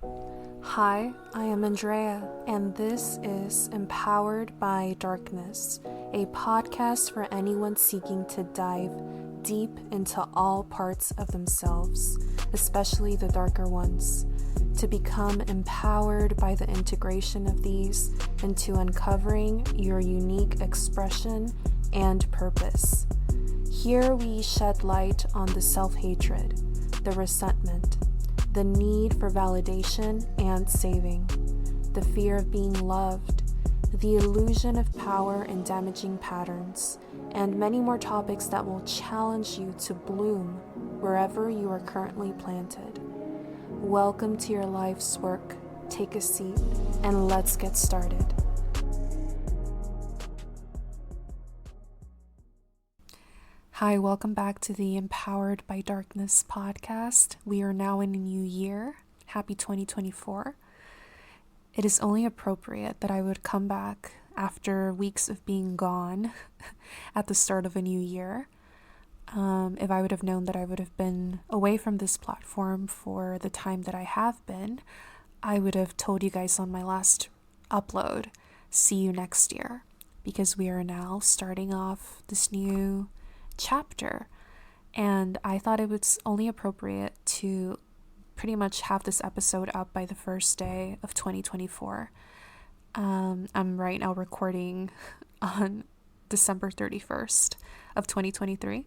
Hi, I am Andrea, and this is Empowered by Darkness, a podcast for anyone seeking to dive deep into all parts of themselves, especially the darker ones, to become empowered by the integration of these into uncovering your unique expression and purpose. Here we shed light on the self-hatred, the resentment, the need for validation and saving, the fear of being loved, the illusion of power and damaging patterns, and many more topics that will challenge you to bloom wherever you are currently planted. Welcome to your life's work. Take a seat and let's get started. Hi, welcome back to the Empowered by Darkness podcast. We are now in a new year. Happy 2024. It is only appropriate that I would come back after weeks of being gone at the start of a new year. If I would have known that I would have been away from this platform for the time that I have been, I would have told you guys on my last upload, see you next year, because we are now starting off this new chapter, and I thought it was only appropriate to pretty much have this episode up by the first day of 2024. I'm right now recording on December 31st of 2023,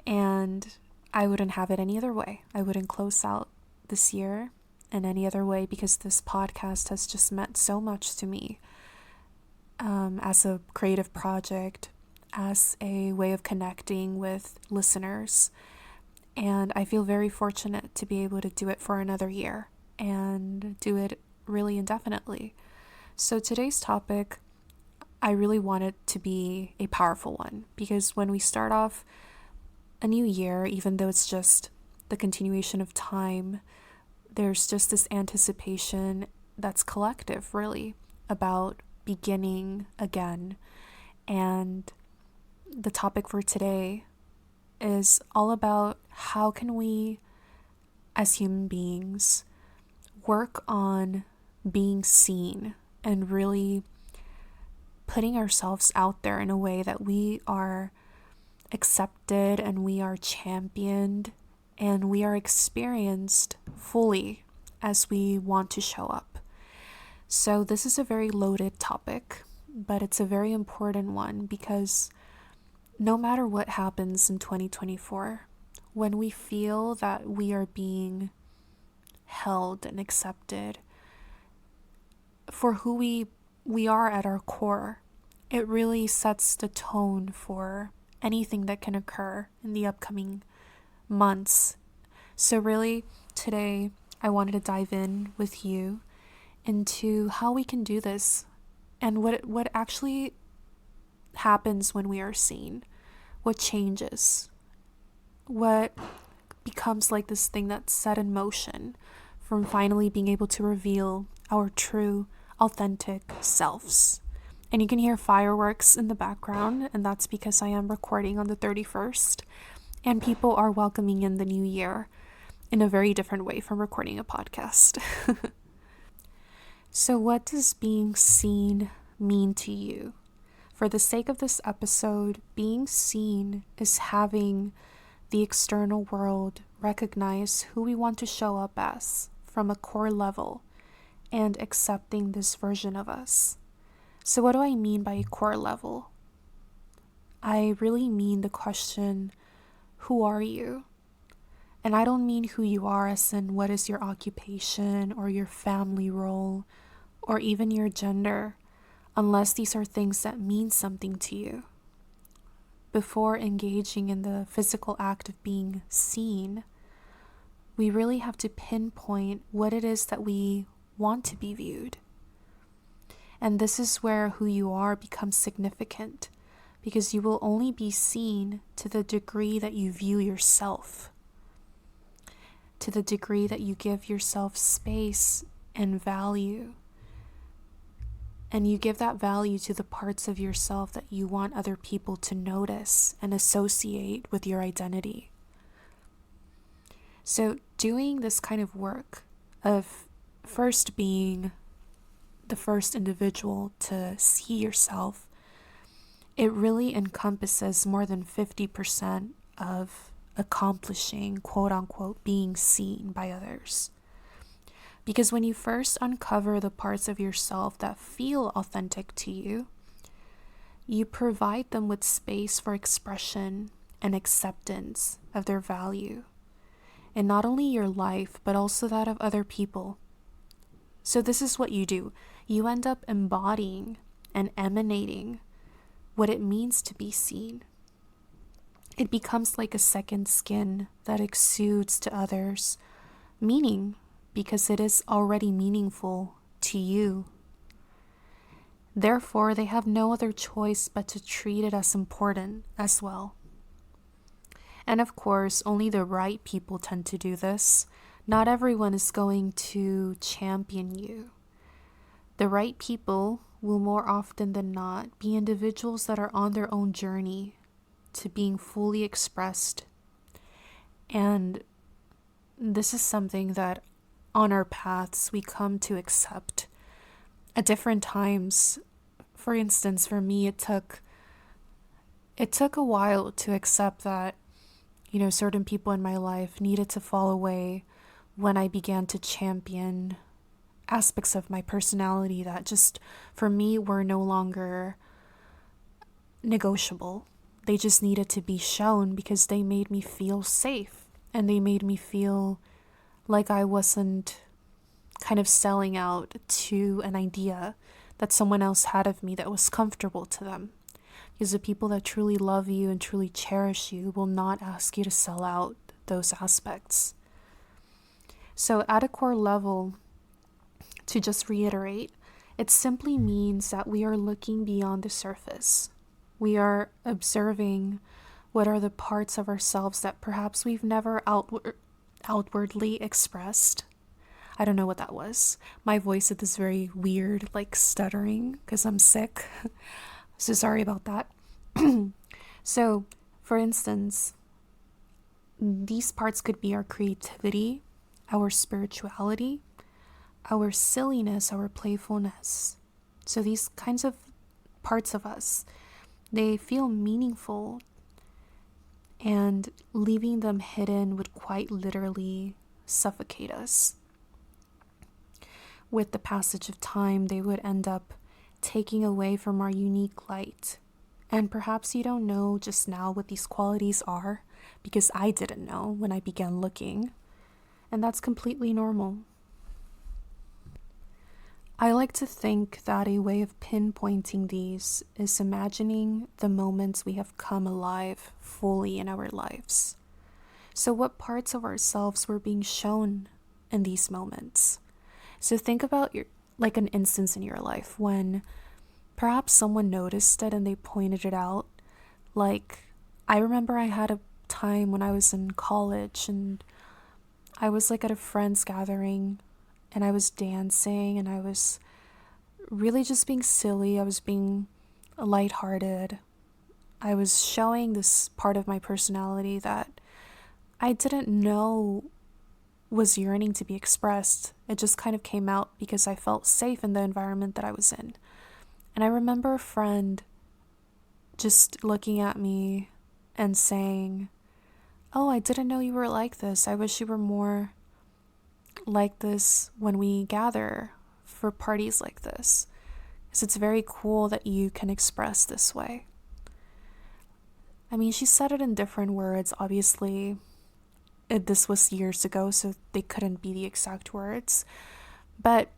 and I wouldn't have it any other way. I wouldn't close out this year in any other way, because this podcast has just meant so much to me as a creative project, as a way of connecting with listeners. And I feel very fortunate to be able to do it for another year and do it really indefinitely. So today's topic, I really want it to be a powerful one, because when we start off a new year, even though it's just the continuation of time, there's just this anticipation that's collective, really, about beginning again. And the topic for today is all about how can we, as human beings, work on being seen and really putting ourselves out there in a way that we are accepted and we are championed and we are experienced fully as we want to show up. So this is a very loaded topic, but it's a very important one, because no matter what happens in 2024, when we feel that we are being held and accepted for who we are at our core, it really sets the tone for anything that can occur in the upcoming months. So really, today, I wanted to dive in with you into how we can do this and what actually happens when we are seen, what changes, what becomes like this thing that's set in motion from finally being able to reveal our true, authentic selves. And you can hear fireworks in the background, and that's because I am recording on the 31st, and people are welcoming in the new year in a very different way from recording a podcast. So what does being seen mean to you? For the sake of this episode, being seen is having the external world recognize who we want to show up as from a core level and accepting this version of us. So what do I mean by a core level? I really mean the question, who are you? And I don't mean who you are as in what is your occupation or your family role or even your gender, unless these are things that mean something to you. Before engaging in the physical act of being seen, we really have to pinpoint what it is that we want to be viewed. And this is where who you are becomes significant, because you will only be seen to the degree that you view yourself, to the degree that you give yourself space and value. And you give that value to the parts of yourself that you want other people to notice and associate with your identity. So doing this kind of work of first being the first individual to see yourself, it really encompasses more than 50% of accomplishing, quote unquote, being seen by others. Because when you first uncover the parts of yourself that feel authentic to you, you provide them with space for expression and acceptance of their value, in not only your life, but also that of other people. So this is what you do. You end up embodying and emanating what it means to be seen. It becomes like a second skin that exudes to others meaning, because it is already meaningful to you. Therefore, they have no other choice but to treat it as important as well. And of course, only the right people tend to do this. Not everyone is going to champion you. The right people will more often than not be individuals that are on their own journey to being fully expressed. And this is something that on our paths we come to accept at different times. For instance, for me, it took a while to accept that, certain people in my life needed to fall away when I began to champion aspects of my personality that just, for me, were no longer negotiable. They just needed to be shown because they made me feel safe and they made me feel like I wasn't kind of selling out to an idea that someone else had of me that was comfortable to them. Because the people that truly love you and truly cherish you will not ask you to sell out those aspects. So at a core level, to just reiterate, it simply means that we are looking beyond the surface. We are observing what are the parts of ourselves that perhaps we've never outwardly expressed. I don't know what that was. My voice is this very weird, like stuttering because I'm sick. So sorry about that. So, for instance, these parts could be our creativity, our spirituality, our silliness, our playfulness. So these kinds of parts of us, they feel meaningful, and leaving them hidden would quite literally suffocate us. With the passage of time, they would end up taking away from our unique light. And perhaps you don't know just now what these qualities are, because I didn't know when I began looking. And that's completely normal. I like to think that a way of pinpointing these is imagining the moments we have come alive fully in our lives. So what parts of ourselves were being shown in these moments? So think about like an instance in your life when perhaps someone noticed it and they pointed it out. Like, I remember I had a time when I was in college and I was like at a friend's gathering and I was dancing and I was really just being silly. I was being lighthearted. I was showing this part of my personality that I didn't know was yearning to be expressed. It just kind of came out because I felt safe in the environment that I was in. And I remember a friend just looking at me and saying, "Oh, I didn't know you were like this. I wish you were more like this when we gather for parties like this. Because it's very cool that you can express this way." I mean, she said it in different words. Obviously, this was years ago, so they couldn't be the exact words. But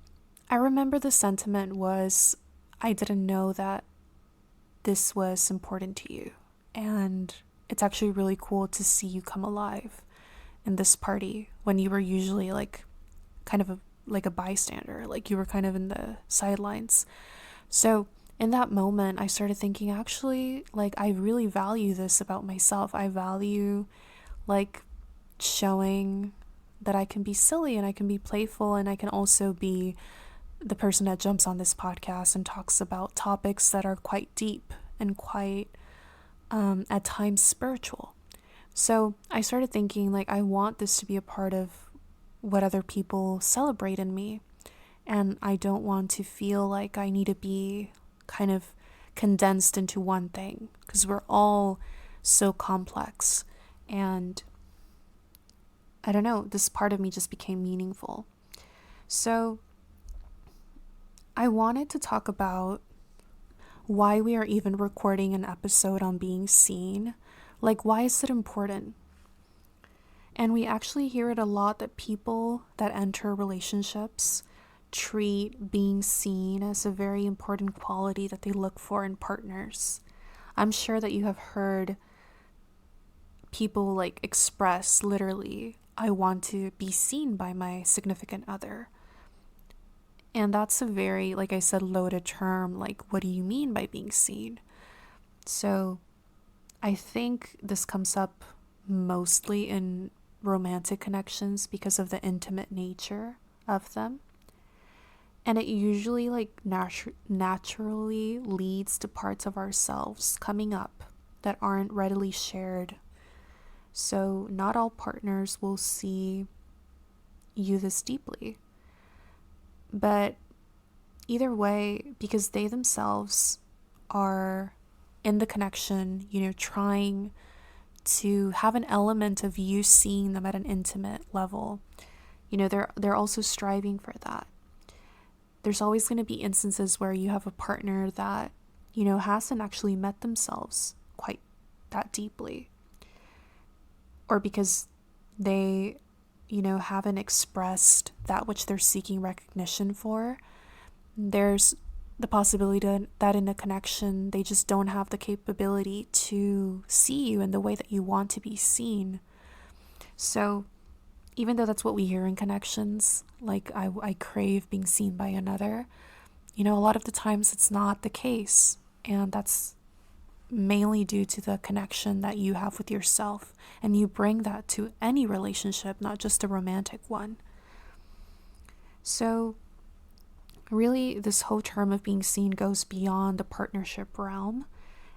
I remember the sentiment was, I didn't know that this was important to you. And it's actually really cool to see you come alive in this party when you were usually like kind of like a bystander, like you were kind of in the sidelines. So in that moment, I started thinking, actually, like, I really value this about myself. I value like showing that I can be silly and I can be playful and I can also be the person that jumps on this podcast and talks about topics that are quite deep and quite at times spiritual. So I started thinking, like, I want this to be a part of what other people celebrate in me. And I don't want to feel like I need to be kind of condensed into one thing, because we're all so complex. And I don't know, this part of me just became meaningful. So I wanted to talk about why we are even recording an episode on being seen. Like, why is it important? And we actually hear it a lot that people that enter relationships treat being seen as a very important quality that they look for in partners. I'm sure that you have heard people like express literally, I want to be seen by my significant other. And that's a very, like I said, loaded term. Like, what do you mean by being seen? So I think this comes up mostly in romantic connections because of the intimate nature of them. And it usually like naturally leads to parts of ourselves coming up that aren't readily shared. So not all partners will see you this deeply. But either way, because they themselves are in the connection, trying to have an element of you seeing them at an intimate level, they're also striving for that. There's always going to be instances where you have a partner that, hasn't actually met themselves quite that deeply. Or because they, haven't expressed that which they're seeking recognition for. There's the possibility that in a connection, they just don't have the capability to see you in the way that you want to be seen. So even though that's what we hear in connections, like I crave being seen by another, a lot of the times it's not the case. And that's mainly due to the connection that you have with yourself. And you bring that to any relationship, not just a romantic one. So really, this whole term of being seen goes beyond the partnership realm.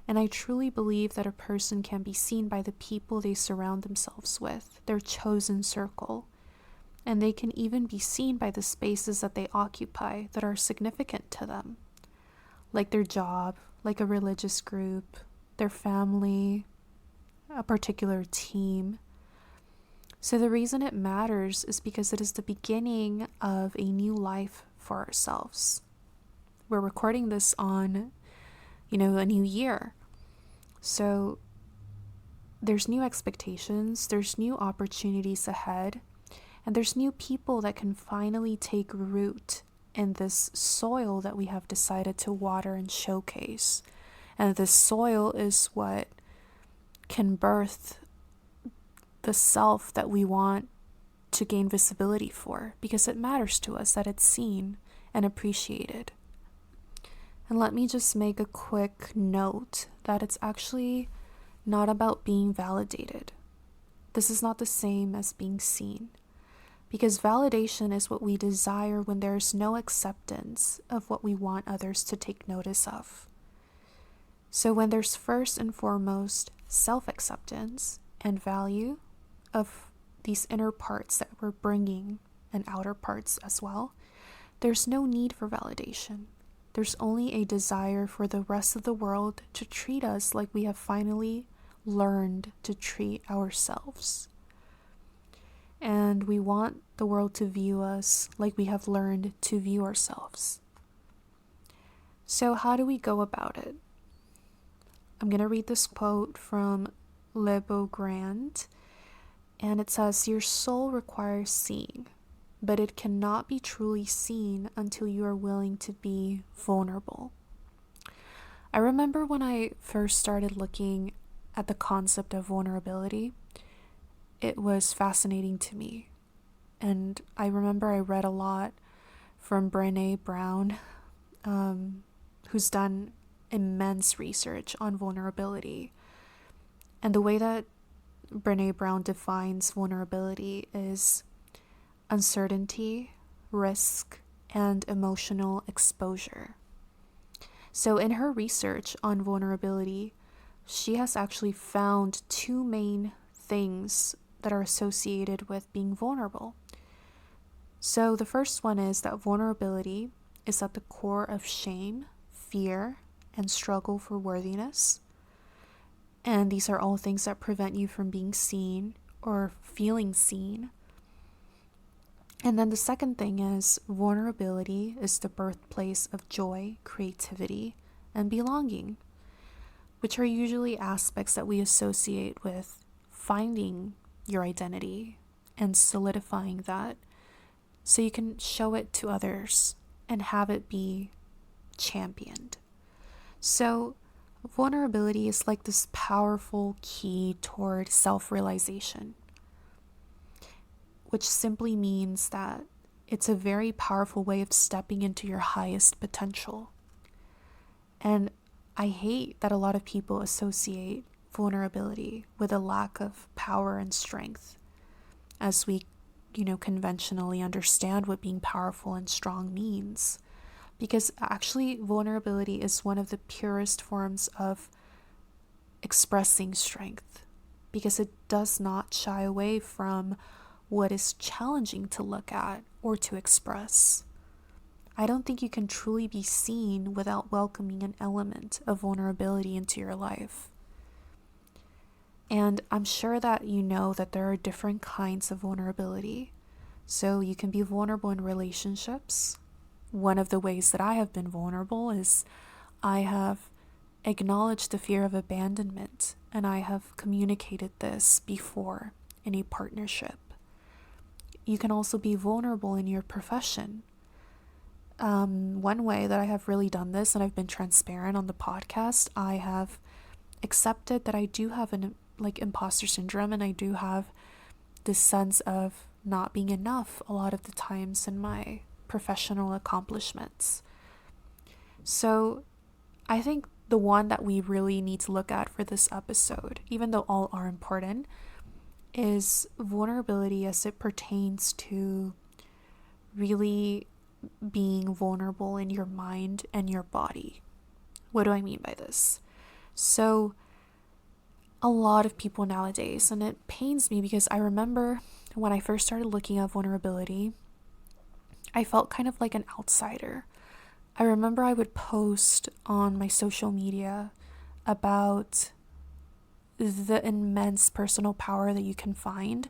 And I truly believe that a person can be seen by the people they surround themselves with, their chosen circle. And they can even be seen by the spaces that they occupy that are significant to them, like their job, like a religious group, their family, a particular team. So the reason it matters is because it is the beginning of a new life for ourselves. We're recording this on, a new year. So there's new expectations, there's new opportunities ahead, and there's new people that can finally take root in this soil that we have decided to water and showcase. And this soil is what can birth the self that we want to gain visibility for, because it matters to us that it's seen and appreciated. And let me just make a quick note that it's actually not about being validated. This is not the same as being seen, because validation is what we desire when there's no acceptance of what we want others to take notice of. So when there's first and foremost self-acceptance and value of these inner parts that we're bringing and outer parts as well, there's no need for validation. There's only a desire for the rest of the world to treat us like we have finally learned to treat ourselves. And we want the world to view us like we have learned to view ourselves. So how do we go about it? I'm going to read this quote from Le Beaugrand, and it says, "Your soul requires seeing, but it cannot be truly seen until you are willing to be vulnerable." I remember when I first started looking at the concept of vulnerability, it was fascinating to me. And I remember I read a lot from Brené Brown, who's done immense research on vulnerability. And the way that Brené Brown defines vulnerability is uncertainty, risk, and emotional exposure. So in her research on vulnerability, she has actually found two main things that are associated with being vulnerable. So the first one is that vulnerability is at the core of shame, fear, and struggle for worthiness. And these are all things that prevent you from being seen or feeling seen. And then the second thing is vulnerability is the birthplace of joy, creativity, and belonging, which are usually aspects that we associate with finding your identity and solidifying that so you can show it to others and have it be championed. So vulnerability is like this powerful key toward self-realization, which simply means that it's a very powerful way of stepping into your highest potential. And I hate that a lot of people associate vulnerability with a lack of power and strength, as we, conventionally understand what being powerful and strong means. Because actually, vulnerability is one of the purest forms of expressing strength, because it does not shy away from what is challenging to look at or to express. I don't think you can truly be seen without welcoming an element of vulnerability into your life. And I'm sure that you know that there are different kinds of vulnerability. So you can be vulnerable in relationships. One of the ways that I have been vulnerable is I have acknowledged the fear of abandonment, and I have communicated this before in a partnership. You can also be vulnerable in your profession. One way that I have really done this, and I've been transparent on the podcast, I have accepted that I do have an imposter syndrome, and I do have this sense of not being enough a lot of the times in my professional accomplishments. So I think the one that we really need to look at for this episode, even though all are important, is vulnerability as it pertains to really being vulnerable in your mind and your body. What do I mean by this? So a lot of people nowadays, and it pains me because I remember when I first started looking at vulnerability, I felt kind of like an outsider. I remember I would post on my social media about the immense personal power that you can find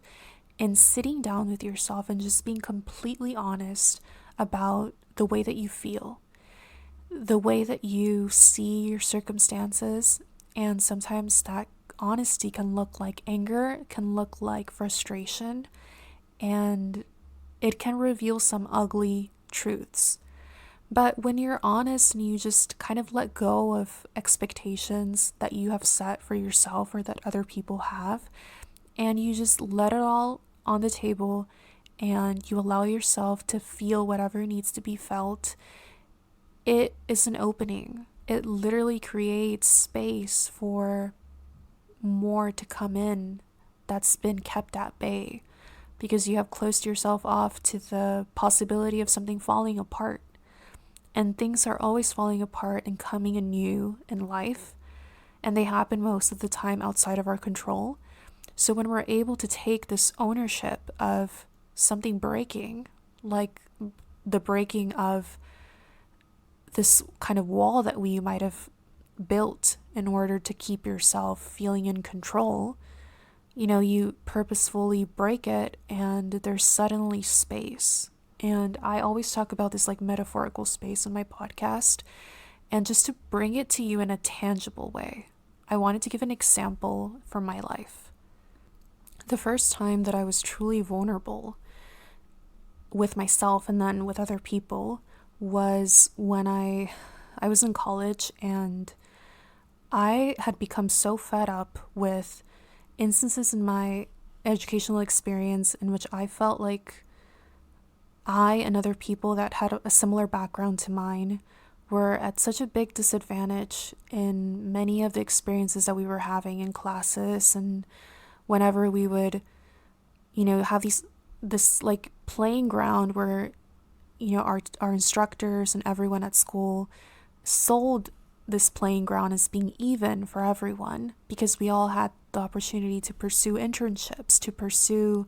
in sitting down with yourself and just being completely honest about the way that you feel, the way that you see your circumstances. And sometimes that honesty can look like anger, can look like frustration, and it can reveal some ugly truths. But when you're honest and you just kind of let go of expectations that you have set for yourself or that other people have, and you just let it all on the table and you allow yourself to feel whatever needs to be felt, it is an opening. It literally creates space for more to come in that's been kept at bay, because you have closed yourself off to the possibility of something falling apart. And things are always falling apart and coming anew in life, and they happen most of the time outside of our control. So when we're able to take this ownership of something breaking, like the breaking of this kind of wall that we might have built in order to keep yourself feeling in control, you purposefully break it and there's suddenly space. And I always talk about this metaphorical space in my podcast. And just to bring it to you in a tangible way, I wanted to give an example from my life. The first time that I was truly vulnerable with myself and then with other people was when I was in college, and I had become so fed up with instances in my educational experience in which I felt like I and other people that had a similar background to mine were at such a big disadvantage in many of the experiences that we were having in classes, and whenever we would, have this playing ground where, our instructors and everyone at school sold this playing ground as being even for everyone, because we all had the opportunity to pursue internships, to pursue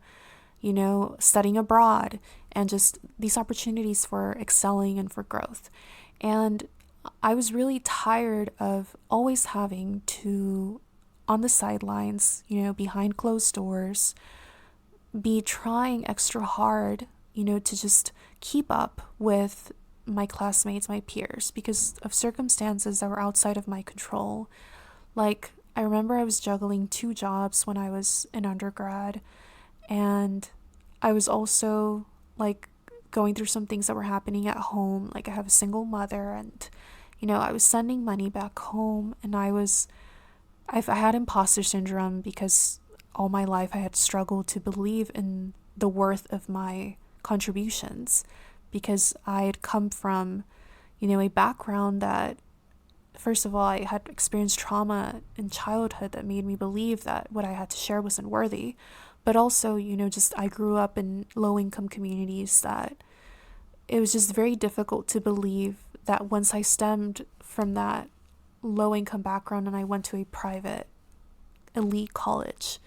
studying abroad, and just these opportunities for excelling and for growth. And I was really tired of always having to, on the sidelines, behind closed doors, be trying extra hard, to just keep up with my classmates, my peers, because of circumstances that were outside of my control. Like, I remember I was juggling 2 jobs when I was in undergrad, and I was also like going through some things that were happening at home. Like, I have a single mother, and I was sending money back home, and I had imposter syndrome because all my life I had struggled to believe in the worth of my contributions, because I had come from, a background that, first of all, I had experienced trauma in childhood that made me believe that what I had to share wasn't worthy. But also, just I grew up in low income communities that it was just very difficult to believe that once I stemmed from that low income background and I went to a private elite college,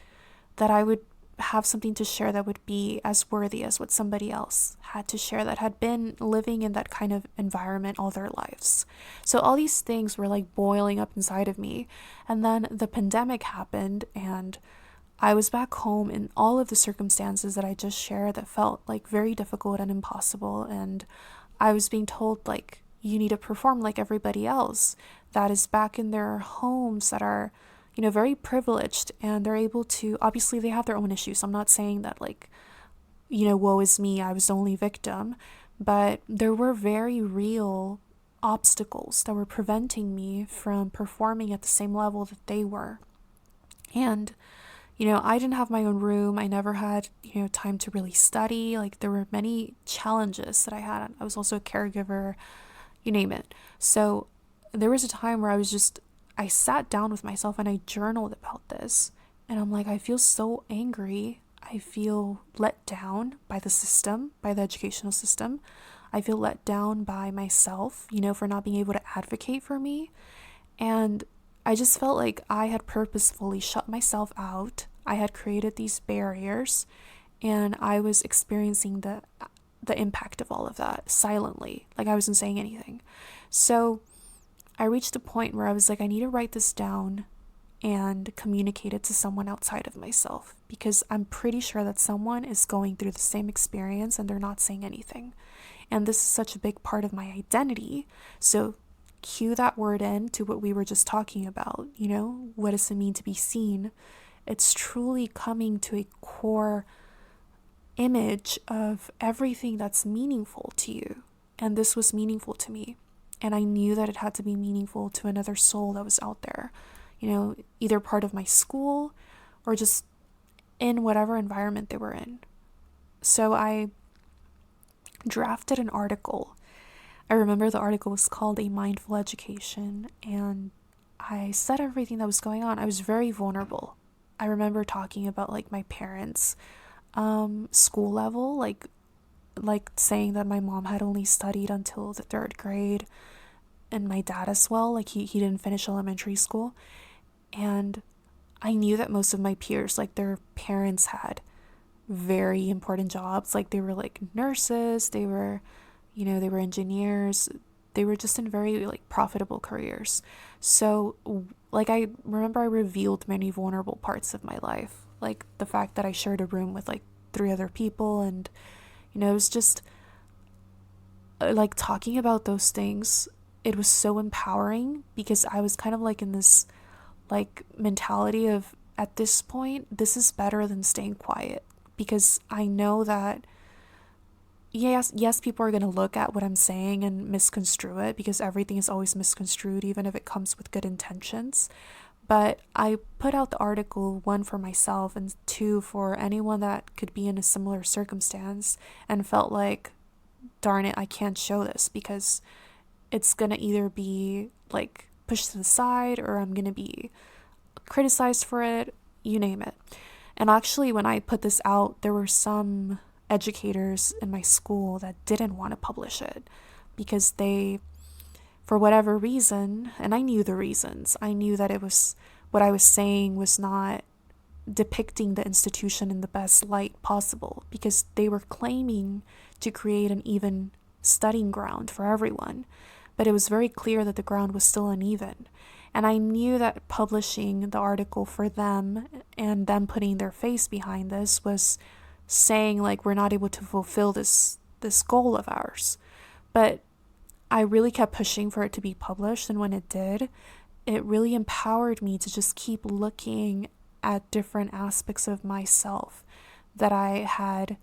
that I would have something to share that would be as worthy as what somebody else had to share that had been living in that kind of environment all their lives. So all these things were like boiling up inside of me. And then the pandemic happened, and I was back home in all of the circumstances that I just shared that felt like very difficult and impossible. And I was being told, like, you need to perform like everybody else that is back in their homes that are, very privileged, and they're able to, obviously they have their own issues. I'm not saying that, like, woe is me, I was the only victim, but there were very real obstacles that were preventing me from performing at the same level that they were. And I didn't have my own room. I never had, time to really study. Like, there were many challenges that I had. I was also a caregiver, you name it. So there was a time where I sat down with myself and I journaled about this. And I'm like, I feel so angry. I feel let down by the system, by the educational system. I feel let down by myself, for not being able to advocate for me. And I just felt like I had purposefully shut myself out. I had created these barriers, and I was experiencing the impact of all of that silently, like I wasn't saying anything. So I reached a point where I was like, I need to write this down and communicate it to someone outside of myself, because I'm pretty sure that someone is going through the same experience and they're not saying anything. And this is such a big part of my identity. So cue that word in to what we were just talking about. What does it mean to be seen? It's truly coming to a core image of everything that's meaningful to you. And this was meaningful to me. And I knew that it had to be meaningful to another soul that was out there, either part of my school or just in whatever environment they were in. So I drafted an article. I remember the article was called A Mindful Education, and I said everything that was going on. I was very vulnerable. I remember talking about, like, my parents' school level, like saying that my mom had only studied until the 3rd grade, and my dad as well, like he didn't finish elementary school. And I knew that most of my peers, like, their parents had very important jobs. Like, they were like nurses, they were engineers, they were just in very, like, profitable careers. So, like, I remember I revealed many vulnerable parts of my life, like the fact that I shared a room with, like, 3 other people. And it was just like talking about those things. It was so empowering, because I was kind of like in this, like, mentality of, at this point, this is better than staying quiet, because I know that yes, people are going to look at what I'm saying and misconstrue it, because everything is always misconstrued, even if it comes with good intentions. But I put out the article, 1, for myself, and 2, for anyone that could be in a similar circumstance and felt like, darn it, I can't show this because it's going to either be, like, pushed to the side, or I'm going to be criticized for it, you name it. And actually, when I put this out, there were some educators in my school that didn't want to publish it, because they, for whatever reason, and I knew the reasons, I knew that it was, what I was saying was not depicting the institution in the best light possible, because they were claiming to create an even studying ground for everyone. But it was very clear that the ground was still uneven. And I knew that publishing the article for them and them putting their face behind this was saying, like, we're not able to fulfill this goal of ours. But I really kept pushing for it to be published, and when it did, it really empowered me to just keep looking at different aspects of myself that I had,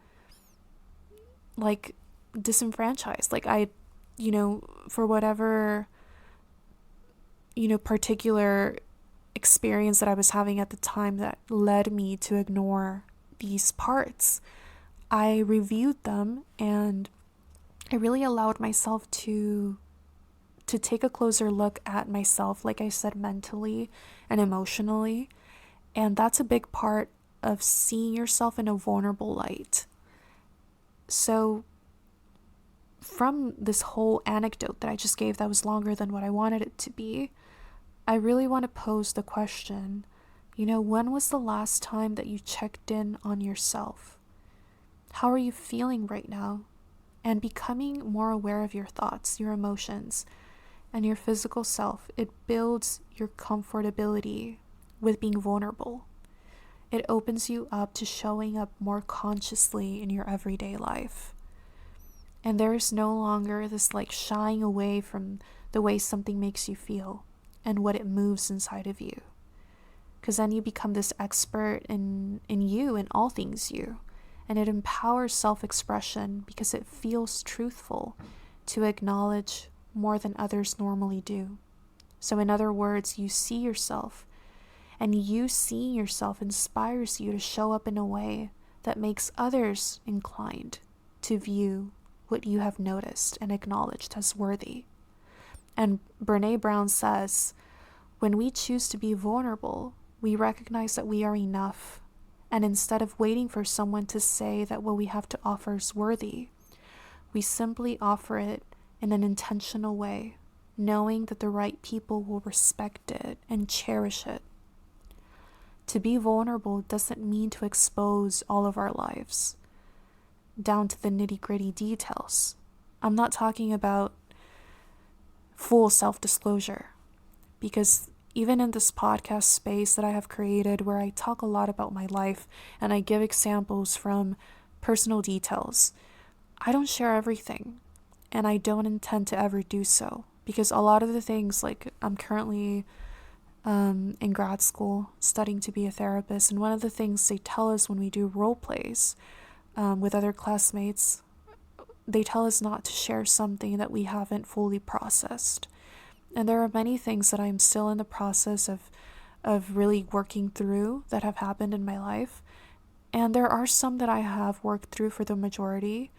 like, disenfranchised. Like, for whatever, particular experience that I was having at the time that led me to ignore these parts, I reviewed them, and I really allowed myself to take a closer look at myself, like I said, mentally and emotionally. And that's a big part of seeing yourself in a vulnerable light. So from this whole anecdote that I just gave that was longer than what I wanted it to be, I really want to pose the question, when was the last time that you checked in on yourself? How are you feeling right now? And becoming more aware of your thoughts, your emotions, and your physical self, it builds your comfortability with being vulnerable. It opens you up to showing up more consciously in your everyday life. And there is no longer this like shying away from the way something makes you feel and what it moves inside of you. Because then you become this expert in you, in all things you. And it empowers self-expression because it feels truthful to acknowledge more than others normally do. So in other words, you see yourself, and you seeing yourself inspires you to show up in a way that makes others inclined to view what you have noticed and acknowledged as worthy. And Brené Brown says, when we choose to be vulnerable, we recognize that we are enough. And instead of waiting for someone to say that what we have to offer is worthy, we simply offer it in an intentional way, knowing that the right people will respect it and cherish it. To be vulnerable doesn't mean to expose all of our lives, down to the nitty-gritty details. I'm not talking about full self-disclosure, because even in this podcast space that I have created where I talk a lot about my life and I give examples from personal details, I don't share everything, and I don't intend to ever do so, because a lot of the things, like I'm currently in grad school studying to be a therapist, and one of the things they tell us when we do role plays with other classmates, they tell us not to share something that we haven't fully processed. And there are many things that I'm still in the process of really working through that have happened in my life. And there are some that I have worked through for the majority,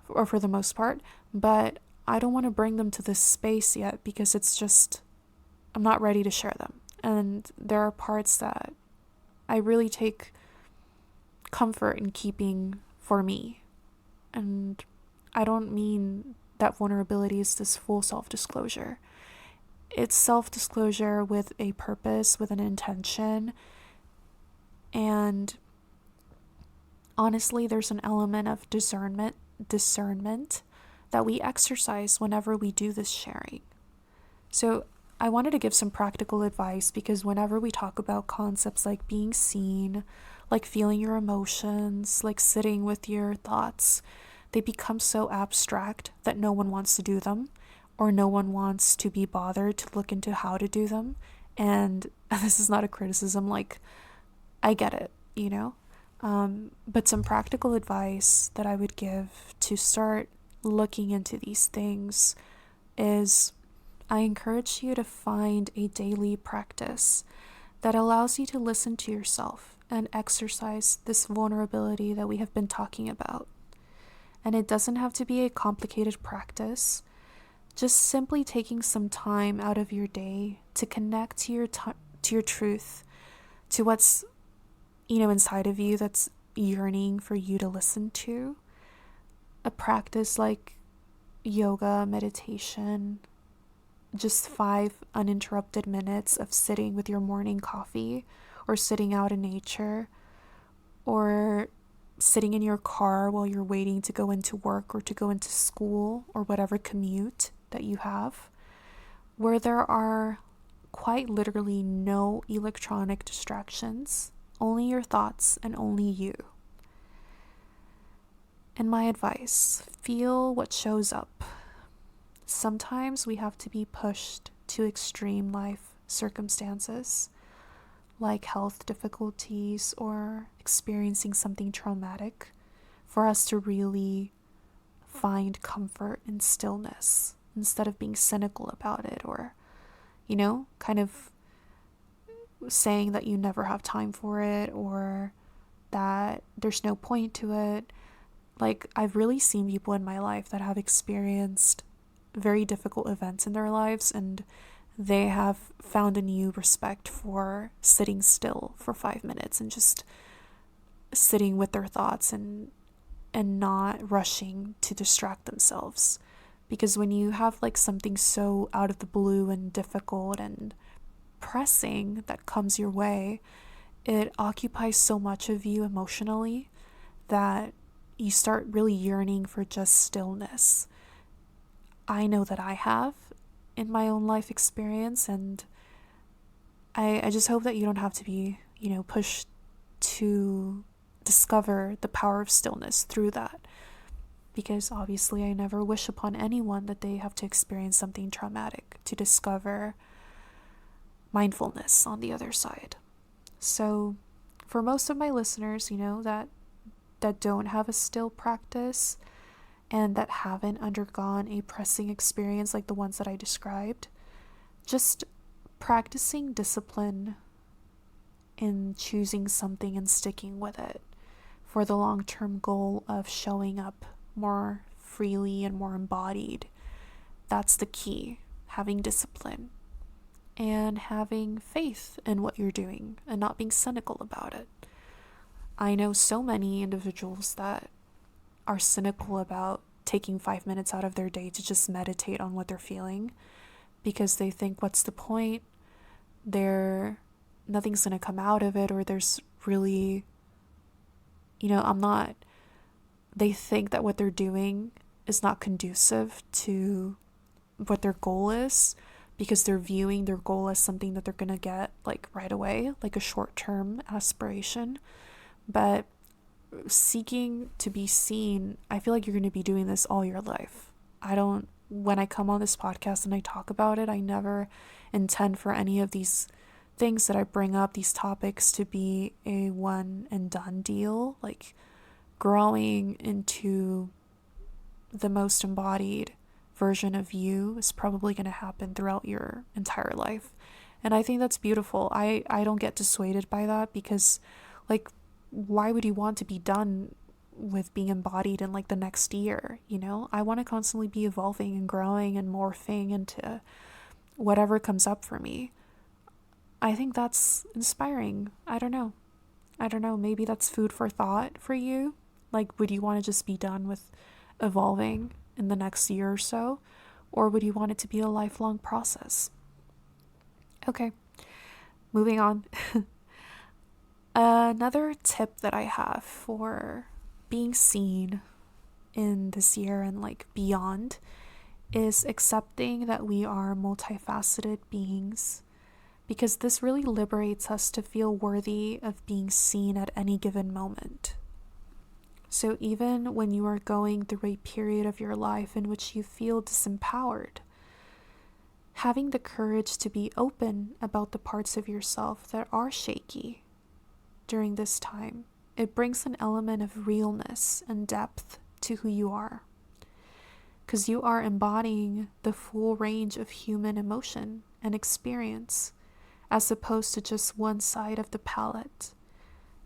or for the most part, but I don't want to bring them to this space yet because it's just, I'm not ready to share them. And there are parts that I really take comfort in keeping for me. And I don't mean that vulnerability is this full self-disclosure. It's self-disclosure with a purpose, with an intention. And honestly, there's an element of discernment that we exercise whenever we do this sharing. So I wanted to give some practical advice, because whenever we talk about concepts like being seen, like feeling your emotions, like sitting with your thoughts, they become so abstract that no one wants to do them, or no one wants to be bothered to look into how to do them. And this is not a criticism, like, I get it, but some practical advice that I would give to start looking into these things is, I encourage you to find a daily practice that allows you to listen to yourself and exercise this vulnerability that we have been talking about. And it doesn't have to be a complicated practice. Just simply taking some time out of your day to connect to your truth, to what's, inside of you that's yearning for you to listen to. A practice like yoga, meditation, just 5 uninterrupted minutes of sitting with your morning coffee or sitting out in nature, or sitting in your car while you're waiting to go into work or to go into school or whatever commute that you have, where there are quite literally no electronic distractions, only your thoughts and only you. And my advice, feel what shows up. Sometimes we have to be pushed to extreme life circumstances, like health difficulties or experiencing something traumatic, for us to really find comfort in stillness instead of being cynical about it, or, kind of saying that you never have time for it or that there's no point to it. Like, I've really seen people in my life that have experienced very difficult events in their lives, and they have found a new respect for sitting still for 5 minutes and just sitting with their thoughts and not rushing to distract themselves. Because when you have like something so out of the blue and difficult and pressing that comes your way, it occupies so much of you emotionally that you start really yearning for just stillness. I know that I have in my own life experience, and I just hope that you don't have to be, pushed to discover the power of stillness through that. Because obviously I never wish upon anyone that they have to experience something traumatic to discover mindfulness on the other side. So for most of my listeners, that don't have a still practice and that haven't undergone a pressing experience like the ones that I described, just practicing discipline in choosing something and sticking with it for the long-term goal of showing up more freely and more embodied. That's the key, having discipline and having faith in what you're doing and not being cynical about it. I know so many individuals that are cynical about taking 5 minutes out of their day to just meditate on what they're feeling, because they think, what's the point? Nothing's going to come out of it, or there's really, they think that what they're doing is not conducive to what their goal is, because they're viewing their goal as something that they're going to get like right away, like a short-term aspiration. But seeking to be seen, I feel like you're going to be doing this all your life. When I come on this podcast and I talk about it, I never intend for any of these things that I bring up, these topics, to be a one and done deal. Like, growing into the most embodied version of you is probably going to happen throughout your entire life. And I think that's beautiful. I don't get dissuaded by that, because like, why would you want to be done with being embodied in like the next year? I want to constantly be evolving and growing and morphing into whatever comes up for me. I think that's inspiring. I don't know. Maybe that's food for thought for you. Like, would you want to just be done with evolving in the next year or so? Or would you want it to be a lifelong process? Okay, moving on. Another tip that I have for being seen in this year and like beyond is accepting that we are multifaceted beings, because this really liberates us to feel worthy of being seen at any given moment. So even when you are going through a period of your life in which you feel disempowered, having the courage to be open about the parts of yourself that are shaky during this time, it brings an element of realness and depth to who you are. Because you are embodying the full range of human emotion and experience, as opposed to just one side of the palette.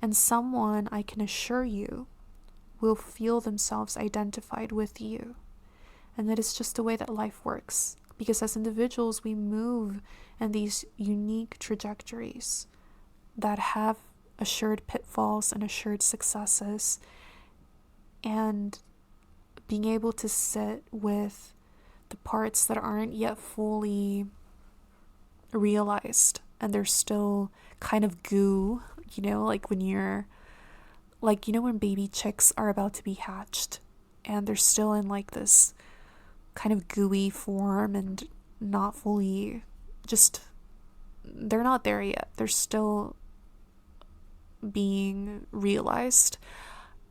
And someone, I can assure you, will feel themselves identified with you. And that is just the way that life works. Because as individuals, we move in these unique trajectories that have assured pitfalls and assured successes. And being able to sit with the parts that aren't yet fully realized and they're still kind of goo, like when baby chicks are about to be hatched and they're still in like this kind of gooey form and not fully, they're not there yet. They're still being realized.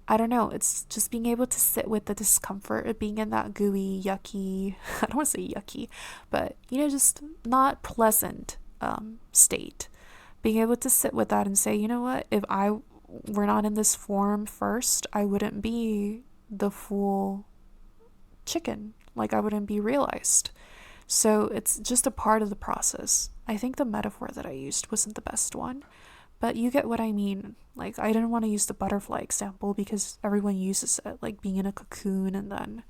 I don't know. It's just being able to sit with the discomfort of being in that gooey, yucky, I don't want to say yucky, but, just not pleasant state. Being able to sit with that and say, you know what, if I were not in this form first, I wouldn't be the full chicken. Like, I wouldn't be realized. So it's just a part of the process. I think the metaphor that I used wasn't the best one, but you get what I mean. Like, I didn't want to use the butterfly example because everyone uses it, like being in a cocoon and then,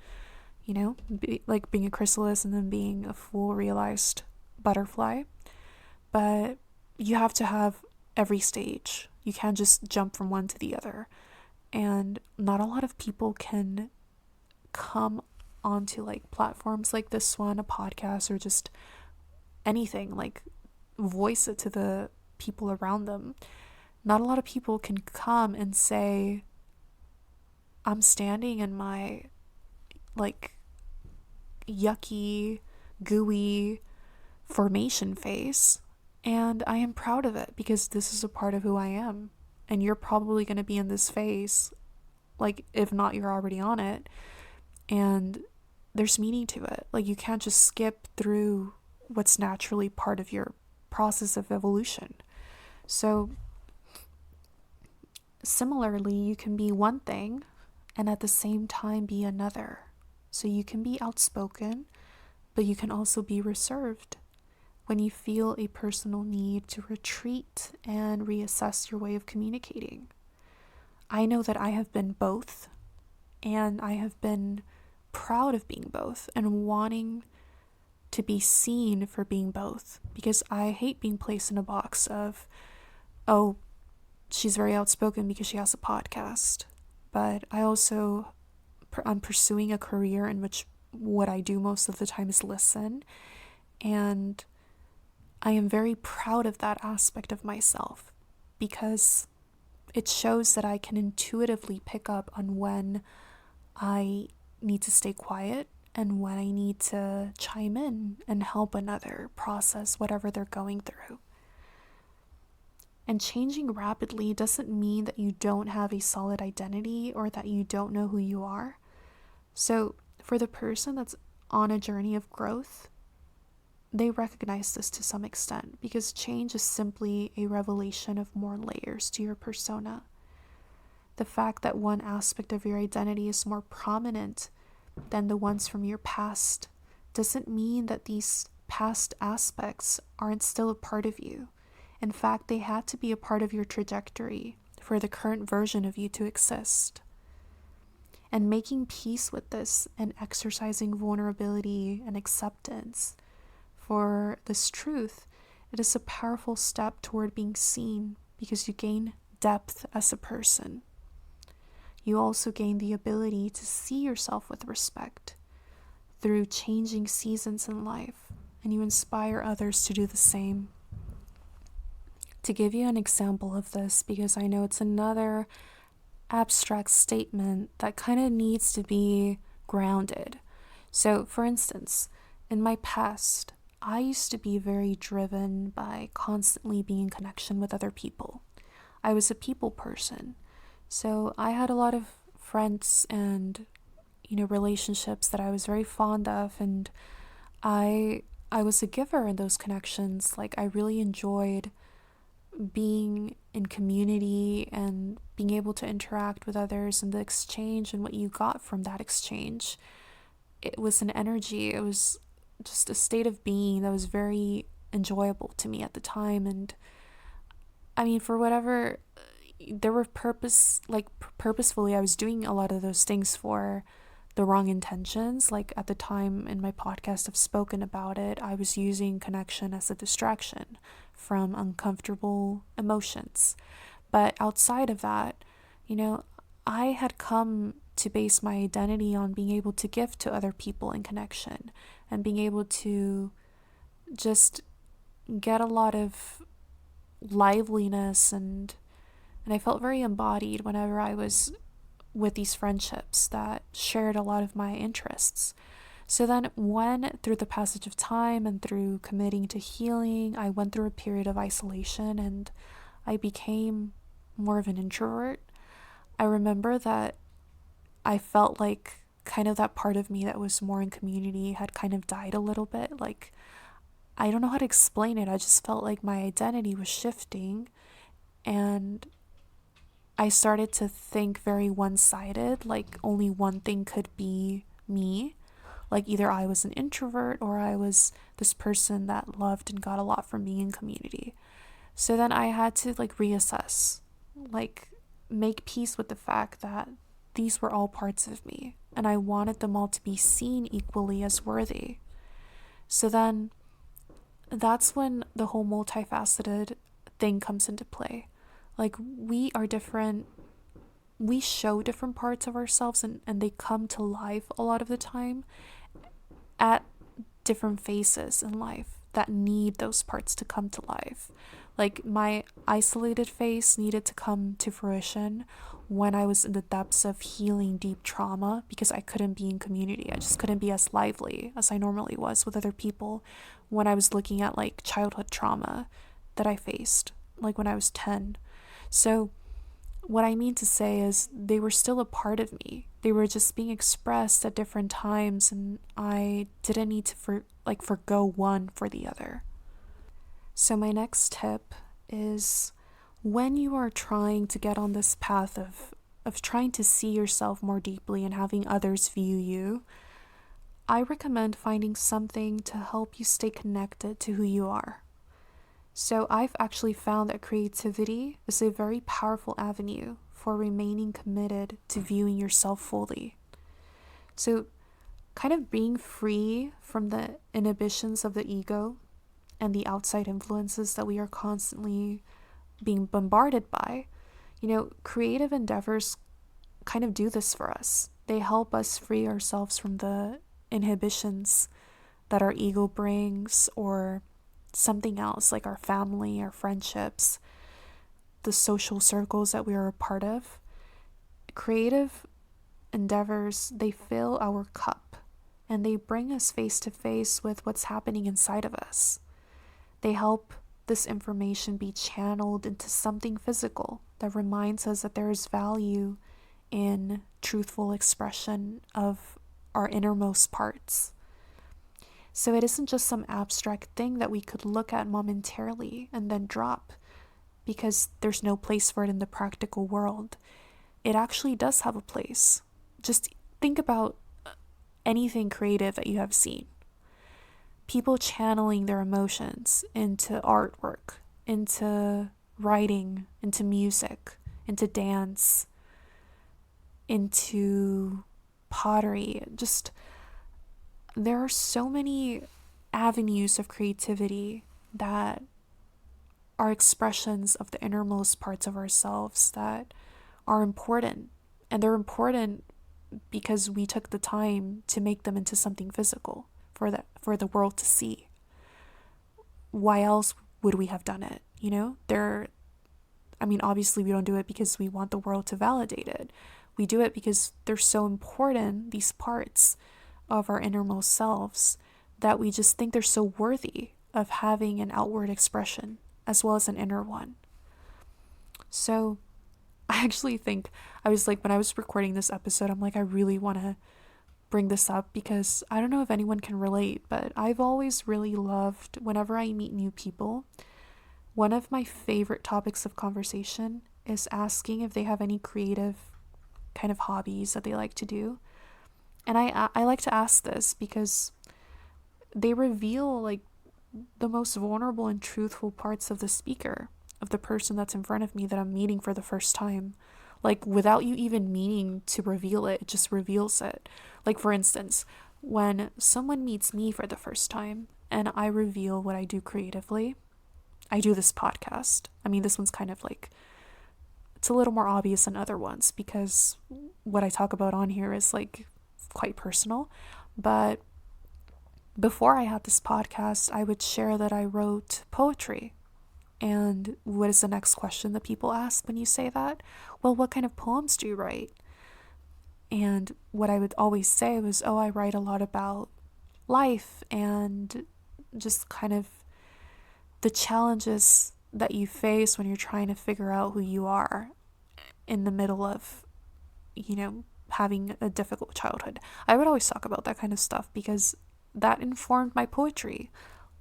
like being a chrysalis and then being a full realized butterfly. But you have to have every stage. You can't just jump from one to the other. And not a lot of people can come onto like platforms like this one, a podcast, or just anything, like voice it to the people around them. Not a lot of people can come and say, I'm standing in my like yucky, gooey formation phase, and I am proud of it because this is a part of who I am. And you're probably going to be in this phase, like if not, you're already on it. And there's meaning to it. Like, you can't just skip through what's naturally part of your process of evolution. So similarly, you can be one thing and at the same time be another. So you can be outspoken, but you can also be reserved when you feel a personal need to retreat and reassess your way of communicating. I know that I have been both, and I have been proud of being both and wanting to be seen for being both, because I hate being placed in a box of, oh, she's very outspoken because she has a podcast. But I'm pursuing a career in which what I do most of the time is listen, and I am very proud of that aspect of myself because it shows that I can intuitively pick up on when I need to stay quiet and when I need to chime in and help another process whatever they're going through. And changing rapidly doesn't mean that you don't have a solid identity or that you don't know who you are. So for the person that's on a journey of growth, they recognize this to some extent because change is simply a revelation of more layers to your persona. The fact that one aspect of your identity is more prominent than the ones from your past doesn't mean that these past aspects aren't still a part of you. In fact, they had to be a part of your trajectory for the current version of you to exist. And making peace with this and exercising vulnerability and acceptance for this truth, it is a powerful step toward being seen because you gain depth as a person. You also gain the ability to see yourself with respect through changing seasons in life, and you inspire others to do the same. To give you an example of this, because I know it's another abstract statement that kind of needs to be grounded. So, for instance, in my past, I used to be very driven by constantly being in connection with other people. I was a people person. So I had a lot of friends and, relationships that I was very fond of, and I was a giver in those connections. Like, I really enjoyed being in community and being able to interact with others and the exchange and what you got from that exchange. It was an energy, it was just a state of being that was very enjoyable to me at the time. And I mean, for whatever, there were purposefully, I was doing a lot of those things for the wrong intentions. Like, at the time in my podcast, I've spoken about it, I was using connection as a distraction from uncomfortable emotions. But outside of that, I had come to base my identity on being able to give to other people in connection and being able to just get a lot of liveliness, and I felt very embodied whenever I was with these friendships that shared a lot of my interests. So then, when through the passage of time and through committing to healing, I went through a period of isolation and I became more of an introvert. I remember that I felt like kind of that part of me that was more in community had kind of died a little bit. Like, I don't know how to explain it. I just felt like my identity was shifting, and I started to think very one-sided, like only one thing could be me. Like either I was an introvert or I was this person that loved and got a lot from being in community. So then I had to like reassess, like make peace with the fact that these were all parts of me and I wanted them all to be seen equally as worthy. So then that's when the whole multifaceted thing comes into play. Like we are different, we show different parts of ourselves, and they come to life a lot of the time at different phases in life that need those parts to come to life. Like my isolated phase needed to come to fruition when I was in the depths of healing deep trauma because I couldn't be in community. I just couldn't be as lively as I normally was with other people when I was looking at like childhood trauma that I faced, like when I was 10. So what I mean to say is they were still a part of me. They were just being expressed at different times, and I didn't need to forgo one for the other. So my next tip is when you are trying to get on this path of trying to see yourself more deeply and having others view you, I recommend finding something to help you stay connected to who you are. So I've actually found that creativity is a very powerful avenue for remaining committed to viewing yourself fully. So kind of being free from the inhibitions of the ego and the outside influences that we are constantly being bombarded by. Creative endeavors kind of do this for us. They help us free ourselves from the inhibitions that our ego brings, or something else like our family, our friendships, the social circles that we are a part of. Creative endeavors, they fill our cup and they bring us face to face with what's happening inside of us. They help this information be channeled into something physical that reminds us that there is value in truthful expression of our innermost parts. So it isn't just some abstract thing that we could look at momentarily and then drop because there's no place for it in the practical world. It actually does have a place. Just think about anything creative that you have seen. People channeling their emotions into artwork, into writing, into music, into dance, into pottery. Just there are so many avenues of creativity that are expressions of the innermost parts of ourselves that are important. And they're important because we took the time to make them into something physical for the world to see. Why else would we have done it? Obviously we don't do it because we want the world to validate it. We do it because they're so important, these parts of our innermost selves, that we just think they're so worthy of having an outward expression as well as an inner one. So I actually think I was like, when I was recording this episode, I'm like, I really want to bring this up because I don't know if anyone can relate, but I've always really loved, whenever I meet new people, one of my favorite topics of conversation is asking if they have any creative kind of hobbies that they like to do. And I like to ask this because they reveal like the most vulnerable and truthful parts of the speaker, of the person that's in front of me that I'm meeting for the first time. Like without you even meaning to reveal it, it just reveals it. Like for instance, when someone meets me for the first time and I reveal what I do creatively, I do this podcast. This one's kind of like, it's a little more obvious than other ones because what I talk about on here is like quite personal. But before I had this podcast, I would share that I wrote poetry. And what is the next question that people ask when you say that? Well, what kind of poems do you write? And what I would always say was, oh, I write a lot about life and just kind of the challenges that you face when you're trying to figure out who you are in the middle of, having a difficult childhood. I would always talk about that kind of stuff because that informed my poetry.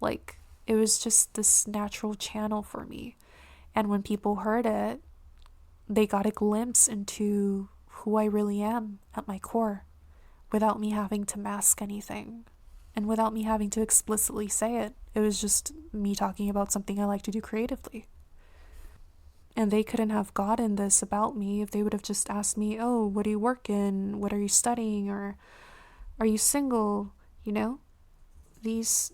Like, it was just this natural channel for me. And when people heard it, they got a glimpse into who I really am at my core without me having to mask anything and without me having to explicitly say it. It was just me talking about something I like to do creatively. And they couldn't have gotten this about me if they would have just asked me, oh, what do you work in? What are you studying? Or are you single? These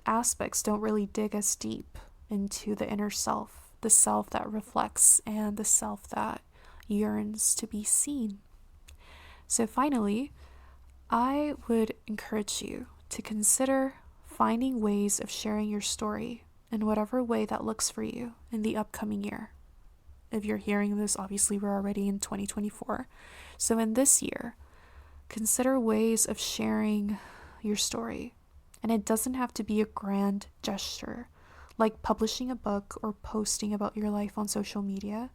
aspects don't really dig as deep into the inner self, the self that reflects and the self that yearns to be seen. So finally, I would encourage you to consider finding ways of sharing your story in whatever way that looks for you in the upcoming year. If you're hearing this, obviously we're already in 2024. So in this year, consider ways of sharing your story. And it doesn't have to be a grand gesture, like publishing a book or posting about your life on social media.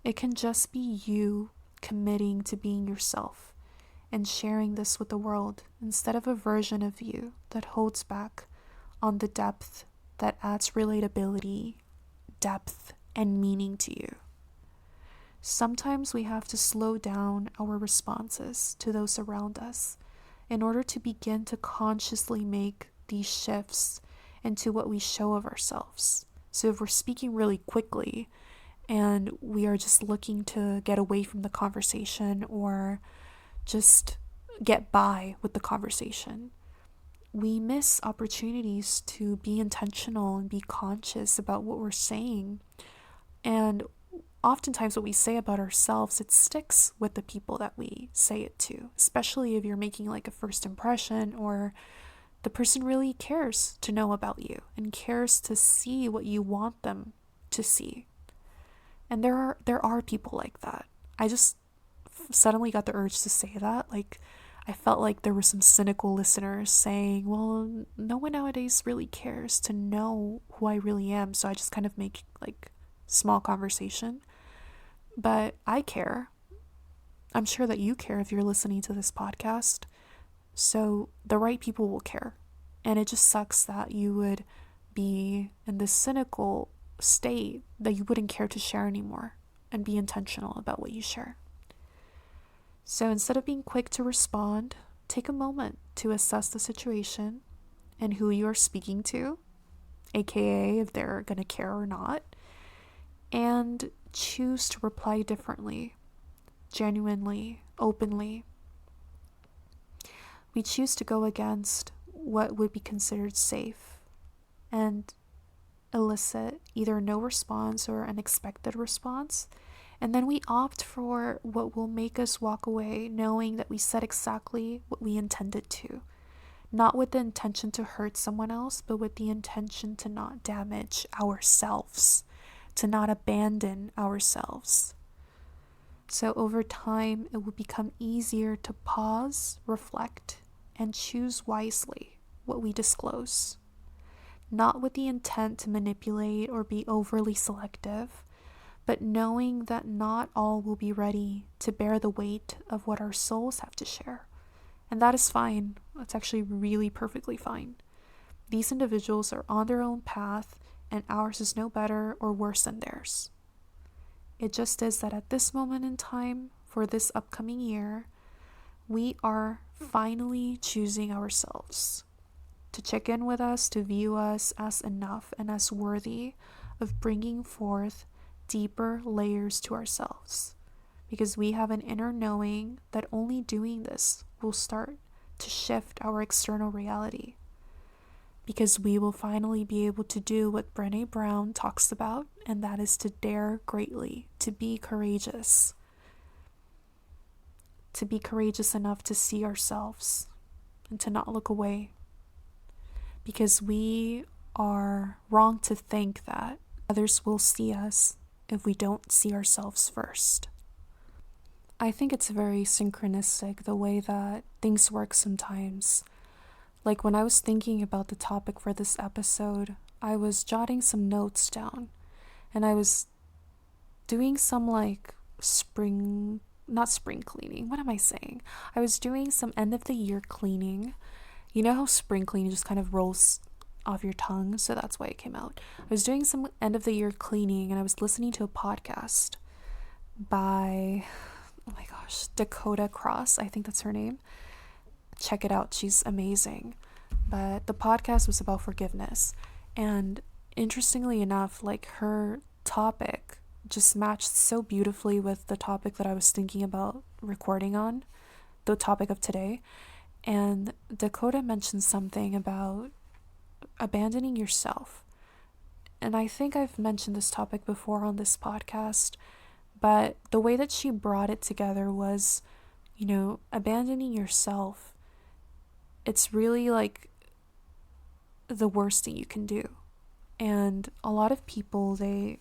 It can just be you committing to being yourself and sharing this with the world instead of a version of you that holds back on the depth that adds relatability, depth, and meaning to you. Sometimes we have to slow down our responses to those around us in order to begin to consciously make these shifts into what we show of ourselves. So if we're speaking really quickly and we are just looking to get away from the conversation or just get by with the conversation, we miss opportunities to be intentional and be conscious about what we're saying. And oftentimes what we say about ourselves, it sticks with the people that we say it to, especially if you're making like a first impression or the person really cares to know about you and cares to see what you want them to see. And there are people like that. I just suddenly got the urge to say that. Like, I felt like there were some cynical listeners saying, well, no one nowadays really cares to know who I really am, so I just kind of make like small conversation. But I care. I'm sure that you care if you're listening to this podcast. So the right people will care. And it just sucks that you would be in this cynical state that you wouldn't care to share anymore and be intentional about what you share. So instead of being quick to respond, take a moment to assess the situation and who you are speaking to, aka if they're going to care or not, and choose to reply differently, genuinely, openly. We choose to go against what would be considered safe and elicit either no response or an expected response. And then we opt for what will make us walk away knowing that we said exactly what we intended to. Not with the intention to hurt someone else, but with the intention to not damage ourselves, to not abandon ourselves. So over time, it will become easier to pause, reflect, and choose wisely what we disclose. Not with the intent to manipulate or be overly selective, but knowing that not all will be ready to bear the weight of what our souls have to share. And that is fine. That's actually really perfectly fine. These individuals are on their own path, and ours is no better or worse than theirs. It just is that at this moment in time, for this upcoming year, we are finally choosing ourselves to check in with us, to view us as enough and as worthy of bringing forth deeper layers to ourselves. Because we have an inner knowing that only doing this will start to shift our external reality. Because we will finally be able to do what Brené Brown talks about, and that is to dare greatly, to be courageous. To be courageous enough to see ourselves and to not look away. Because we are wrong to think that Others will see us if we don't see ourselves first. I think it's very synchronistic the way that things work sometimes. Like when I was thinking about the topic for this episode, I was jotting some notes down and I was doing some not spring cleaning. What am I saying? I was doing some end of the year cleaning. You know how spring cleaning just kind of rolls off your tongue? So that's why it came out. I was doing some end of the year cleaning and I was listening to a podcast by, oh my gosh, Dakota Cross. I think that's her name. Check it out. She's amazing. But the podcast was about forgiveness. And interestingly enough, her topic just matched so beautifully with the topic that I was thinking about recording on, the topic of today. And Dakota mentioned something about abandoning yourself. And I think I've mentioned this topic before on this podcast, but the way that she brought it together was, abandoning yourself. It's really the worst thing you can do. And a lot of people, they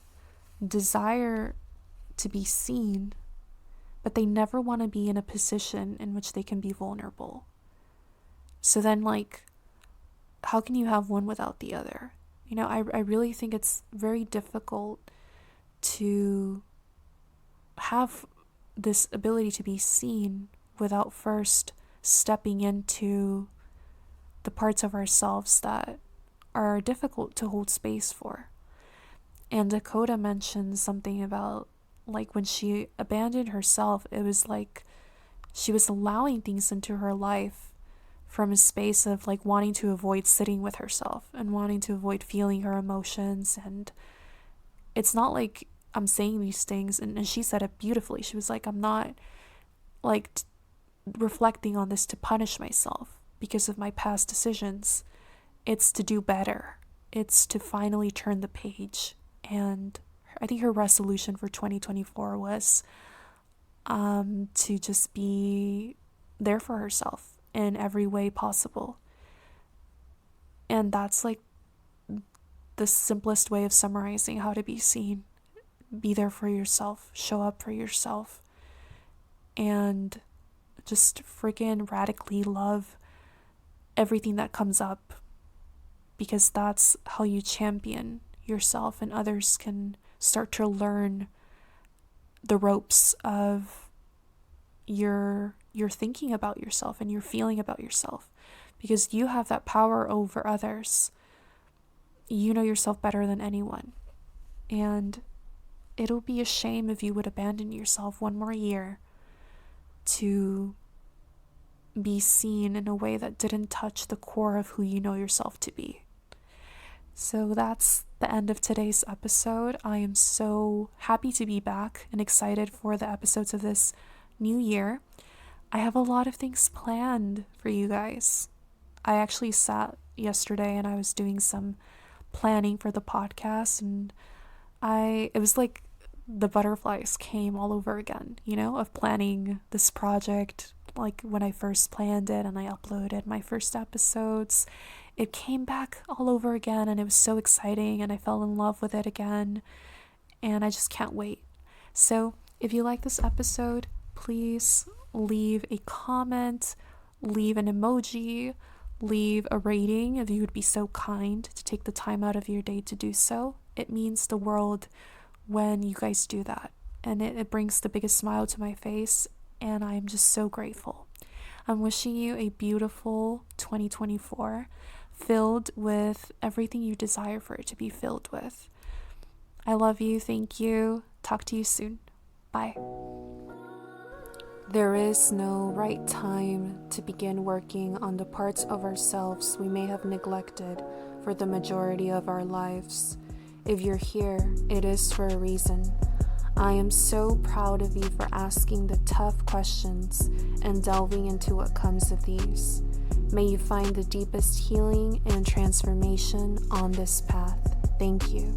desire to be seen, but they never want to be in a position in which they can be vulnerable. So then, how can you have one without the other? I really think it's very difficult to have this ability to be seen without first stepping into the parts of ourselves that are difficult to hold space for. And Dakota mentioned something about when she abandoned herself, it was she was allowing things into her life from a space of wanting to avoid sitting with herself and wanting to avoid feeling her emotions. And it's not I'm saying these things, and she said it beautifully. She was I'm not reflecting on this to punish myself because of my past decisions. It's to do better. It's to finally turn the page. And I think her resolution for 2024 was to just be there for herself in every way possible. And that's the simplest way of summarizing how to be seen. Be there for yourself, show up for yourself, and just freaking radically love everything that comes up, because that's how you champion yourself, and others can start to learn the ropes of your thinking about yourself and your feeling about yourself, because you have that power over others. You know yourself better than anyone, and it'll be a shame if you would abandon yourself one more year to be seen in a way that didn't touch the core of who you know yourself to be. So that's the end of today's episode. I am so happy to be back and excited for the episodes of this new year. I have a lot of things planned for you guys. I actually sat yesterday and I was doing some planning for the podcast, and it was the butterflies came all over again, of planning this project. When I first planned it and I uploaded my first episodes, it came back all over again, and it was so exciting, and I fell in love with it again, and I just can't wait. So if you like this episode, please leave a comment, leave an emoji, leave a rating if you would be so kind to take the time out of your day to do so. It means the world when you guys do that, and it brings the biggest smile to my face, and I'm just so grateful. I'm wishing you a beautiful 2024, filled with everything you desire for it to be filled with. I love you. Thank you. Talk to you soon. Bye. There is no right time to begin working on the parts of ourselves we may have neglected for the majority of our lives. If you're here, it is for a reason. I am so proud of you for asking the tough questions and delving into what comes of these. May you find the deepest healing and transformation on this path. Thank you.